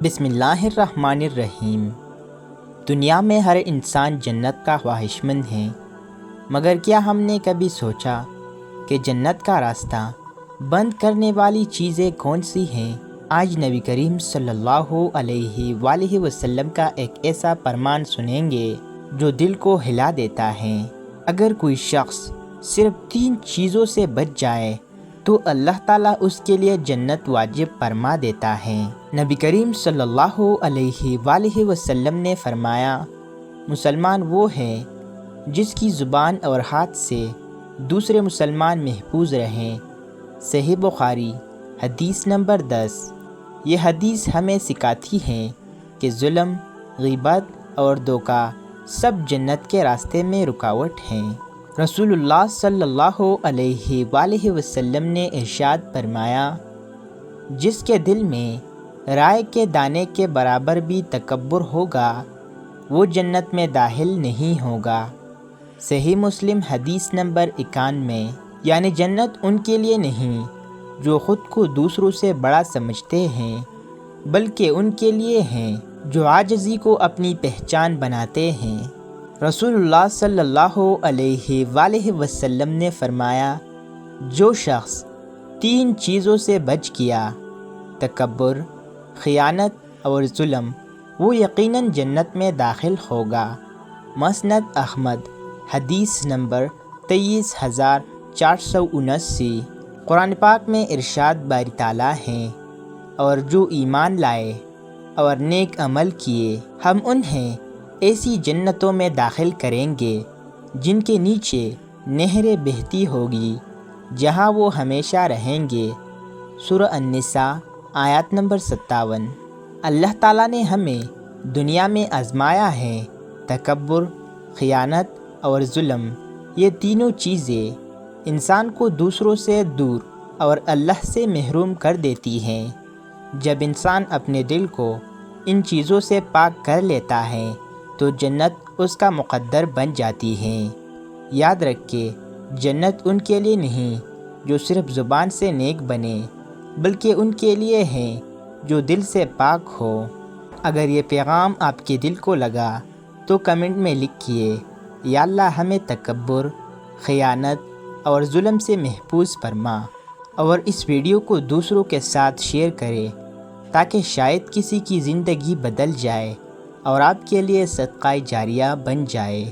بسم اللہ الرحمن الرحیم۔ دنیا میں ہر انسان جنت کا خواہشمند ہے، مگر کیا ہم نے کبھی سوچا کہ جنت کا راستہ بند کرنے والی چیزیں کون سی ہیں؟ آج نبی کریم صلی اللہ علیہ وآلہ وسلم کا ایک ایسا فرمان سنیں گے جو دل کو ہلا دیتا ہے۔ اگر کوئی شخص صرف 3 چیزوں سے بچ جائے تو اللہ تعالیٰ اس کے لیے جنت واجب فرما دیتا ہے۔ نبی کریم صلی اللہ علیہ وآلہ وسلم نے فرمایا، مسلمان وہ ہے جس کی زبان اور ہاتھ سے دوسرے مسلمان محفوظ رہیں۔ صحیح بخاری حدیث نمبر 10۔ یہ حدیث ہمیں سکھاتی ہے کہ ظلم، غیبت اور دھوکہ سب جنت کے راستے میں رکاوٹ ہیں۔ رسول اللہ صلی اللہ علیہ وآلہ وسلم نے ارشاد فرمایا، جس کے دل میں رائے کے دانے کے برابر بھی تکبر ہوگا وہ جنت میں داخل نہیں ہوگا۔ صحیح مسلم حدیث نمبر 91۔ یعنی جنت ان کے لیے نہیں جو خود کو دوسروں سے بڑا سمجھتے ہیں، بلکہ ان کے لیے ہیں جو عاجزی کو اپنی پہچان بناتے ہیں۔ رسول اللہ صلی اللہ علیہ وآلہ وسلم نے فرمایا، جو شخص 3 چیزوں سے بچ گیا، تکبر، خیانت اور ظلم، وہ یقیناً جنت میں داخل ہوگا۔ مسند احمد حدیث نمبر 23,479۔ قرآن پاک میں ارشاد باری تعالیٰ ہیں، اور جو ایمان لائے اور نیک عمل کیے ہم انہیں ایسی جنتوں میں داخل کریں گے جن کے نیچے نہریں بہتی ہوگی، جہاں وہ ہمیشہ رہیں گے۔ سورہ النساء آیت نمبر 57۔ اللہ تعالیٰ نے ہمیں دنیا میں آزمایا ہے۔ تکبر، خیانت اور ظلم، یہ تینوں چیزیں انسان کو دوسروں سے دور اور اللہ سے محروم کر دیتی ہیں۔ جب انسان اپنے دل کو ان چیزوں سے پاک کر لیتا ہے تو جنت اس کا مقدر بن جاتی ہے۔ یاد رکھیں، جنت ان کے لیے نہیں جو صرف زبان سے نیک بنے، بلکہ ان کے لیے ہے جو دل سے پاک ہو۔ اگر یہ پیغام آپ کے دل کو لگا تو کمنٹ میں لکھیے، یا اللہ ہمیں تکبر، خیانت اور ظلم سے محفوظ فرما، اور اس ویڈیو کو دوسروں کے ساتھ شیئر کریں تاکہ شاید کسی کی زندگی بدل جائے اور آپ کے لیے صدقہ جاریہ بن جائے۔